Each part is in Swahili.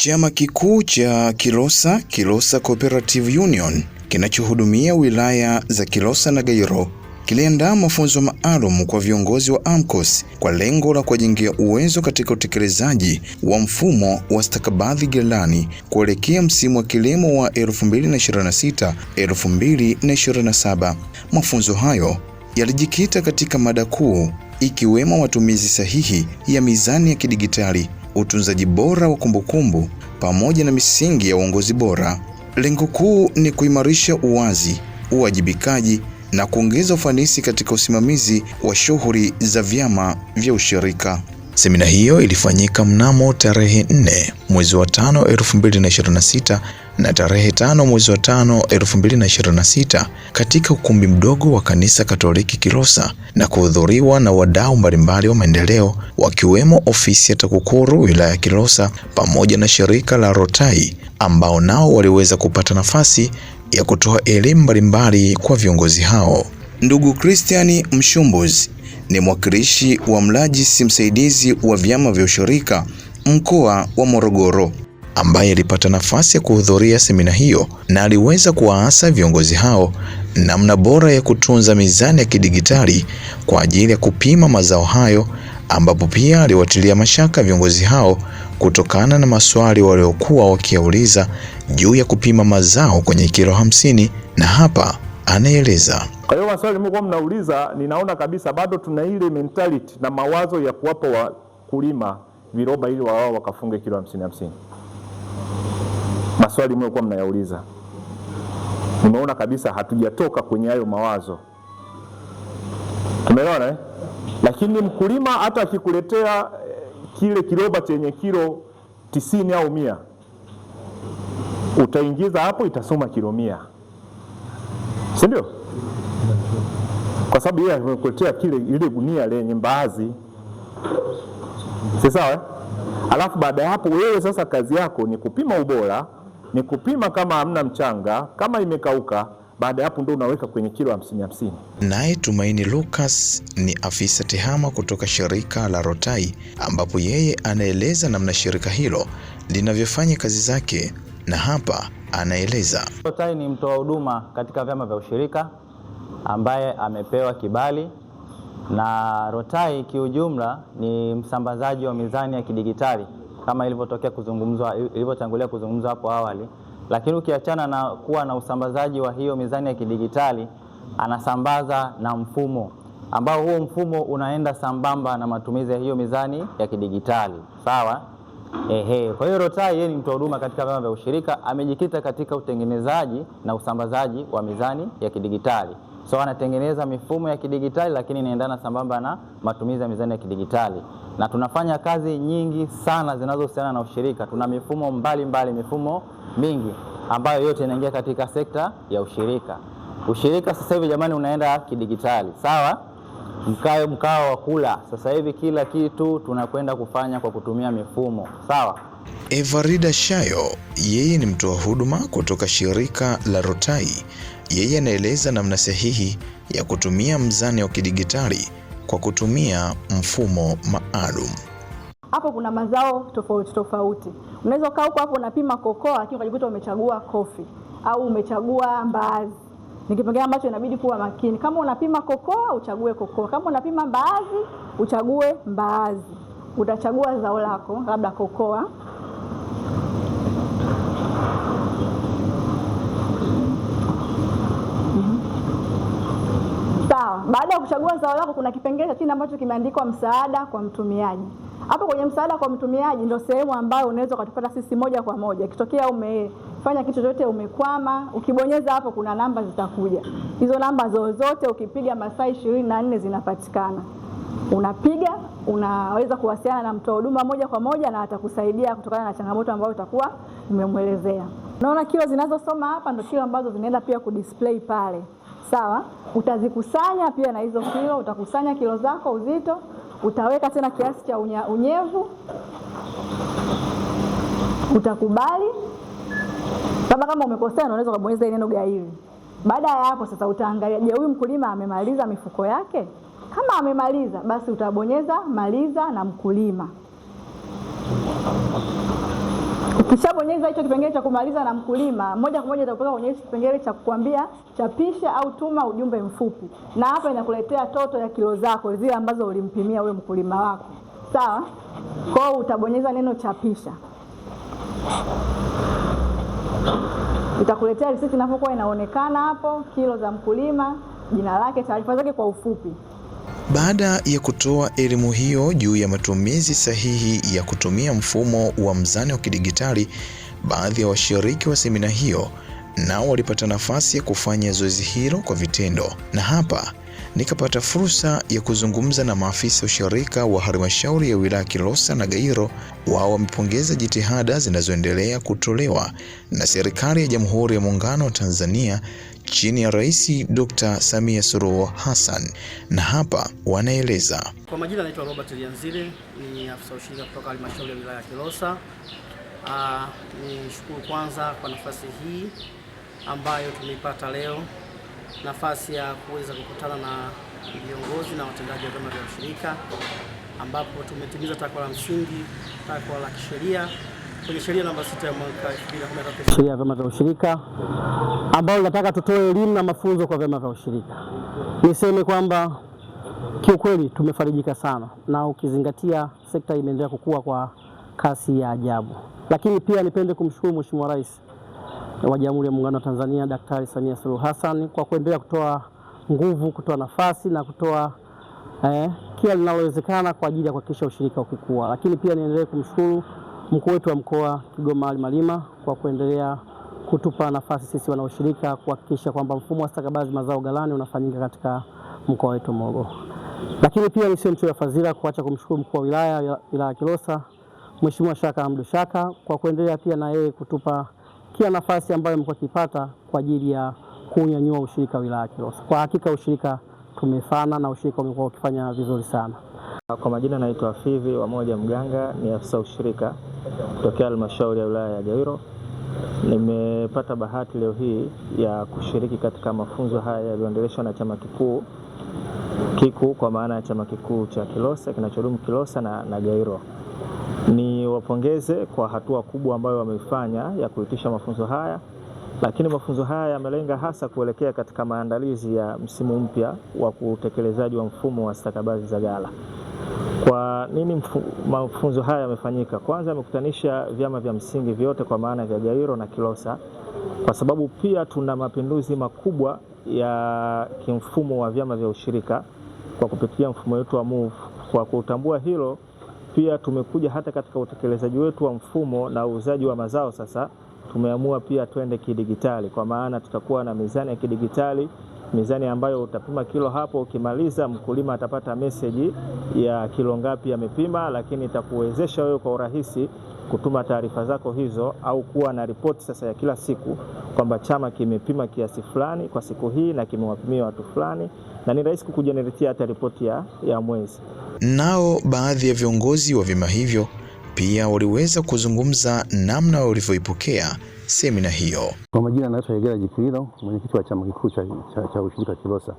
Chama kikuu cha Kilosa Cooperative Union kinachohudumia wilaya za Kilosa na Gairo kiliandaa mafunzo maalum kwa viongozi wa AMCOS kwa lengo la kuwajengea uwezo katika utekelezaji wa mfumo wa stakabadhi ghalani kuelekea msimu wa kilimo wa 2026-2027. Mafunzo hayo yalijikita katika mada kuu ikiwemo matumizi sahihi ya mizani ya kidigitali, utunzaji bora wa kumbukumbu pamoja na misingi ya uongozi bora. Lengo kuu ni kuimarisha uwazi, uwajibikaji na kuongeza ufanisi katika usimamizi wa shughuli za vyama vya ushirika. Semina hiyo ilifanyika mnamo tarehe 4 mwezi wa 5 2026 na tarehe 5 mwezi wa 5 2026 katika ukumbi mdogo wa Kanisa Katoliki Kilosa na kuhudhuriwa na wadau mbalimbali wa maendeleo wakiwemo ofisi ya TAKUKURU wilaya ya Kilosa pamoja na shirika la Rotai ambao nao waliweza kupata nafasi ya kutoa elimu mbalimbali kwa viongozi hao. Ndugu Christian Mshumbuzi ni mwakilishi wa mrajisi msaidizi wa vyama vya ushirika mkoa wa Morogoro ambaye alipata nafasi ya kuhudhuria semina hiyo na aliweza kuwaasa viongozi hao namna bora ya kutunza mizani ya kidigitali kwa ajili ya kupima mazao hayo, ambapo pia aliwatilia mashaka viongozi hao kutokana na maswali waliokuwa wakiuliza juu ya kupima mazao kwenye kilo 50, na hapa anaeleza. Kwa hiyo maswali mlikuwa mnauliza, ninaona kabisa bado tuna ile mentality na mawazo ya kuwapa wakulima viroba ili wao wakafunge kilo 50. Maswali mlikuwa mnayauliza, nimeona kabisa hatujatoka kwenye hayo mawazo. Tumeelewana eh? Lakini mkulima hata akikuletea kile kiroba chenye kilo 90 au 100, utaingiza hapo itasoma kilo 100. Si ndio? Kwa sababu yeye amekuletea ile gunia lenye mbaazi. Si sawa eh? Alafu baada ya hapo wewe sasa kazi yako ni kupima ubora, ni kupima kama hamna mchanga, kama imekauka. Baada ya hapo ndio unaweka kwenye kilo 50. Naye Tumaini Lucas ni afisa tehama kutoka shirika la Rotai, ambapo yeye anaeleza namna shirika hilo linavyofanya kazi zake, na hapa anaeleza. Rotai ni mtoa huduma katika vyama vya ushirika ambaye amepewa kibali na Rotai. Kiujumla ni msambazaji wa mizani ya kidigitali kama ilivyotangulia kuzungumzwa hapo awali. Lakini ukiachana na kuwa na usambazaji wa hiyo mizani ya kidigitali, anasambaza na mfumo ambao huo mfumo unaenda sambamba na matumizi ya hiyo mizani ya kidigitali. Sawa? Kwa hiyo Rotai yeye ni mtoa huduma katika vyama vya ushirika, amejikita katika utengenezaji na usambazaji wa mizani ya kidigitali. So anatengeneza mifumo ya kidigitali lakini inaendana sambamba na matumizi ya mizani ya kidigitali. Na tunafanya kazi nyingi sana zinazohusiana na ushirika. Tuna mifumo mbalimbali, mifumo mingi ambayo yote inaingia katika sekta ya ushirika. Ushirika sasa hivi jamani unaenda kidigitali. Sawa? Mkao wa kula. Sasa hivi kila kitu tunakwenda kufanya kwa kutumia mifumo. Sawa? Evarida Shayo yeye ni mtoa huduma kutoka shirika la Rotai. Yeye anaeleza namna sahihi ya kutumia mzani wa kidigitali kwa kutumia mfumo maalum. Hapo kuna mazao tofauti tofauti. Unaweza kaa huko hapo unapima kokoa lakini ukajikuta umechagua kofi au umechagua mbaazi. Ni kipengele ambacho inabidi kuwa makini. Kama unapima kokoa uchague kokoa, kama unapima mbaazi uchague mbaazi. Utachagua zao lako labda kokoa. Sawa, baada ya kuchagua zao lako kuna kipengele chini ambacho kimeandikwa msaada kwa mtumiaji. Hapo kwenye msaada kwa mtumiaji ndio sehemu ambayo unaweza ukatupata sisi moja kwa moja. Ikitokea umefanya kitu chochote umekwama, ukibonyeza hapo kuna namba zitakuja. Hizo namba zote ukipiga masaa 24 zinapatikana. Unapiga, unaweza kuwasiliana na mtoa huduma moja kwa moja na atakusaidia kutokana na changamoto ambayo utakuwa umemwelezea. Unaona kilo zinazosoma hapa ndio kilo ambazo zinaenda pia kudisplay pale. Sawa? Utazikusanya pia na hizo kilo, utakusanya kilo zako uzito, utaweka tena kiasi cha unyevu. Utakubali. Kama umekosea unaweza kubonyeza ile neno gairi. Baada ya hapo sasa utaangalia, je, huyu mkulima amemaliza mifuko yake? Kama amemaliza basi utabonyeza maliza na mkulima. Kishabonyeza hicho kipengele cha kumaliza na mkulima, moja kwa moja itakupeleka kwenye kipengele cha kukwambia chapisha au tuma ujumbe mfupi. Na hapa inakuletea toto ya kilo zako zile ambazo ulimpimia wewe mkulima wako. Sawa? Kwa hiyo utabonyeza neno chapisha. Itakuletea risiti inapokuwa inaonekana hapo, kilo za mkulima, jina lake, taarifa zake kwa ufupi. Baada ya kutoa elimu hiyo juu ya matumizi sahihi ya kutumia mfumo wa mzani wa kidigitali, baadhi ya washiriki wa semina hiyo nao walipata nafasi ya kufanya zoezi hilo kwa vitendo. Na hapa nikapata fursa ya kuzungumza na maafisa ushirika wa halmashauri ya wilaya Kilosa na Gairo. Wao wamepongeza jitihada zinazoendelea kutolewa na serikali ya Jamhuri ya Muungano wa Tanzania chini ya Rais Dr. Samia Suluhu Hassan, na hapa wanaeleza. Kwa majina naitwa Robert Lianzile, ni afisa ushirika kutoka halmashauri ya wilaya ya Kilosa. Nishukuru kwanza kwa nafasi hii ambayo tumeipata leo, nafasi ya kuweza kukutana na viongozi na watendaji wa vyama vya ushirika, ambapo tumetimiza takwa la msingi, takwa la kisheria kwenye sheria namba 6 ya mwaka 2013, sheria ya vyama vya ushirika, ambayo nataka tutoe elimu na mafunzo kwa vyama vya ushirika. Niseme kwamba kiukweli tumefarijika sana, na ukizingatia sekta imeendelea kukua kwa kasi ya ajabu. Lakini pia nipende kumshukuru Mheshimiwa Rais wa Jamhuri ya Muungano wa Tanzania Daktari Samia Suluhu Hassan kwa kuendelea kutoa nguvu, kutoa nafasi na kutoa kila linalowezekana kwa ajili ya kuhakikisha ushirika ukikua. Lakini pia niendelee kumshukuru mkuu wetu wa mkoa Kigoma Ali Malima kwa kuendelea kutupa nafasi sisi wanaushirika kuhakikisha kwamba mfumo wa stakabadhi mazao ghalani unafanyika katika mkoa wetu Morogoro. Lakini pia nisio mchoyo fadhila kuacha kumshukuru mkuu wa wilaya Kilosa Mheshimiwa Shaka Hamdu Shaka kwa kuendelea pia na yeye kutupa kila nafasi ambayo mko kipata kwa ajili ya kunyanyua ushirika wa wilaya Kilosa. Kwa hakika ushirika tumefana na ushirika umekuwa ukifanya vizuri sana. Kwa majina naitwa Fivi wa Moja Mganga, ni afisa ushirika kutokea halmashauri ya wilaya ya Gairo. Nimepata bahati leo hii ya kushiriki katika mafunzo haya yaliyoendeleshwa na chama kikuu KIKU, kwa maana ya chama kikuu cha Kilosa kinachodumu Kilosa na Gairo. Ni wapongeze kwa hatua kubwa ambayo wameifanya ya kuitisha mafunzo haya, lakini mafunzo haya yamelenga hasa kuelekea katika maandalizi ya msimu mpya wa utekelezaji wa mfumo wa stakabadhi za ghala. Kwa nini mafunzo haya yamefanyika? Kwanza yamekutanisha vyama vya msingi vyote kwa maana vya Gairo na Kilosa, kwa sababu pia tuna mapinduzi makubwa ya kimfumo wa vyama vya ushirika kwa kupitia mfumo wetu wa MOVE. Kwa kutambua hilo, pia tumekuja hata katika utekelezaji wetu wa mfumo na uuzaji wa mazao. Sasa tumeamua pia twende kidigitali, kwa maana tutakuwa na mizani ya kidigitali, mizani ambayo utapima kilo hapo, ukimaliza mkulima atapata meseji ya kilo ngapi amepima, lakini itakuwezesha wewe kwa urahisi kutuma taarifa zako hizo au kuwa na ripoti sasa ya kila siku kwamba chama kimepima kiasi fulani kwa siku hii na kimewapimia watu fulani, na ni rahisi kukujeneretia hata ripoti ya mwezi. Nao baadhi ya viongozi wa vyama hivyo pia waliweza kuzungumza namna walivyoipokea semina hiyo. Kwa majina naitwa Egera Jikililo, mwenyekiti wa chama kikuu cha ushirika Kilosa.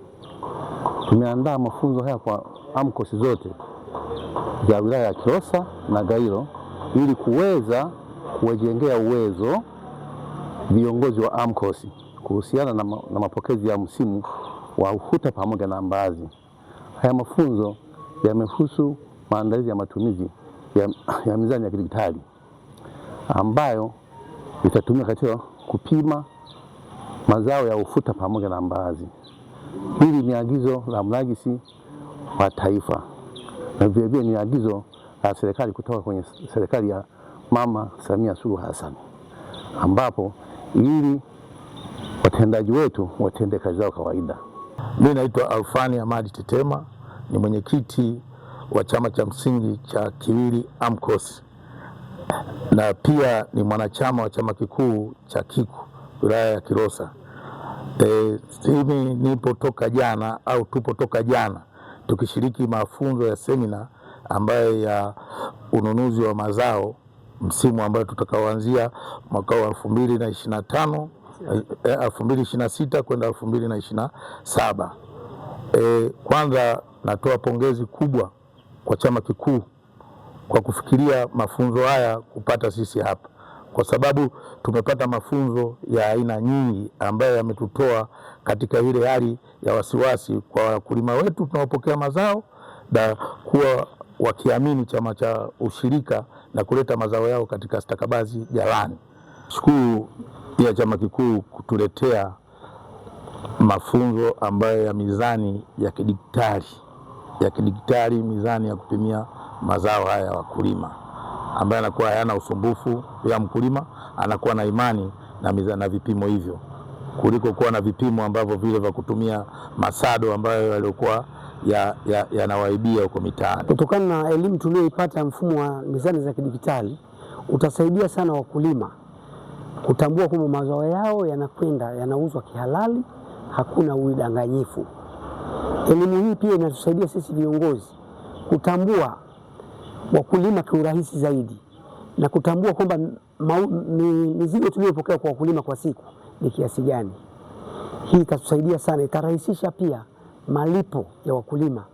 Tumeandaa mafunzo haya kwa AMCOS zote za wilaya ya Kilosa na Gairo ili kuweza kuwajengea uwezo viongozi wa AMCOS kuhusiana na mapokezi ya msimu wa ufuta pamoja na mbaazi. Haya mafunzo yamehusu maandalizi ya matumizi ya mizani ya kidigitali ambayo itatumika katika kupima mazao ya ufuta pamoja na mbaazi. Hili ni agizo la mrajisi wa taifa na vilevile ni agizo la serikali kutoka kwenye serikali ya Mama Samia Suluhu Hassan, ambapo ili watendaji wetu watende kazi zao kawaida. Mimi naitwa Alfani Ahmadi Tetema, ni mwenyekiti wa chama cha msingi cha Kiwili AMCOS na pia ni mwanachama wa chama kikuu cha KIKU wilaya ya Kilosa. Mimi nipotoka jana au tupotoka jana tukishiriki mafunzo ya semina ambayo ya ununuzi wa mazao msimu ambayo tutakaoanzia mwaka wa 2025 2026 kwenda 2027. Kwanza natoa pongezi kubwa kwa chama kikuu kwa kufikiria mafunzo haya kupata sisi hapa, kwa sababu tumepata mafunzo ya aina nyingi ambayo yametutoa katika ile hali ya wasiwasi kwa wakulima wetu tunaopokea mazao na kuwa wakiamini chama cha ushirika na kuleta mazao yao katika stakabadhi ghalani. Shukuru pia chama kikuu kutuletea mafunzo ambayo ya mizani ya kidigitali, mizani ya kupimia mazao haya ya wakulima, ambayo anakuwa hayana usumbufu ya mkulima, anakuwa na imani na mizani na vipimo hivyo, kuliko kuwa na vipimo ambavyo vile vya kutumia masado ambayo yaliokuwa yanawaibia huko mitaani. Kutokana na elimu tuliyoipata mfumo wa mizani za kidigitali utasaidia sana wakulima kutambua kwamba mazao yao yanauzwa kihalali, hakuna udanganyifu. Elimu hii pia inatusaidia sisi viongozi kutambua wakulima kiurahisi zaidi na kutambua kwamba mizigo tuliyopokea kwa wakulima kwa siku ni kiasi gani. Hii itatusaidia sana, itarahisisha pia malipo ya wakulima.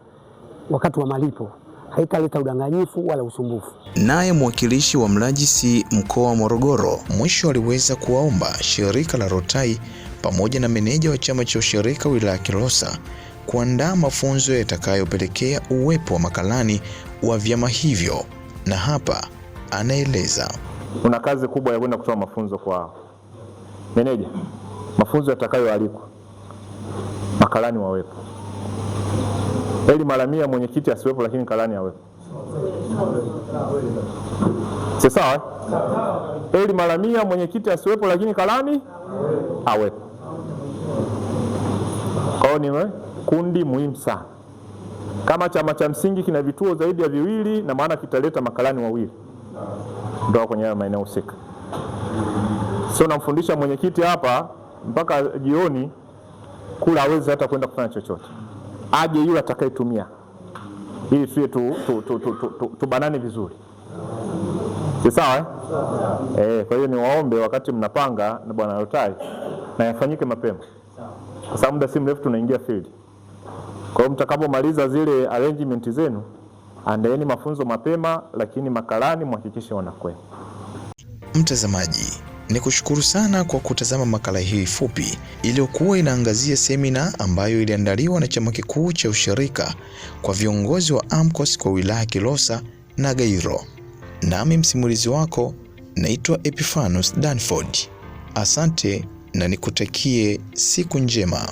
Wakati wa malipo haitaleta udanganyifu wala usumbufu. Naye mwakilishi wa mrajisi mkoa wa Morogoro mwisho aliweza kuwaomba shirika la Rotai pamoja na meneja wa chama cha ushirika wilaya ya Kilosa kuandaa mafunzo yatakayopelekea uwepo wa makalani wa vyama hivyo, na hapa anaeleza. Kuna kazi kubwa ya kwenda kutoa mafunzo kwa meneja, mafunzo yatakayoalikwa makalani wawepo. Eli mara 100 mwenyekiti asiwepo lakini kalani awepo. Si sawa? Eli mara 100 mwenyekiti asiwepo lakini kalani awepo. Kwa hiyo ni kundi muhimu sana. Kama chama cha msingi kina vituo zaidi ya 2, na maana kitaleta makalani 2 ndio kwenye maeneo husika. Sio namfundisha mwenyekiti hapa mpaka jioni kula hawezi hata kwenda kufanya chochote. Aje yule atakayetumia ili tuwe tubanane vizuri. Si sawa? Kwa hiyo ni waombe wakati mnapanga na bwana Rotai na yafanyike mapema, kwa sababu muda si mrefu tunaingia field. Kwa hiyo mtakapomaliza zile arrangement zenu, andaeni mafunzo mapema, lakini makalani mhakikishe wanakwenda. Mtazamaji, nikushukuru sana kwa kutazama makala hii fupi iliyokuwa inaangazia semina ambayo iliandaliwa na chama kikuu cha ushirika kwa viongozi wa AMCOS kwa wilaya Kilosa na Gairo. Nami msimulizi wako naitwa Epiphanus Danford. Asante na nikutakie siku njema.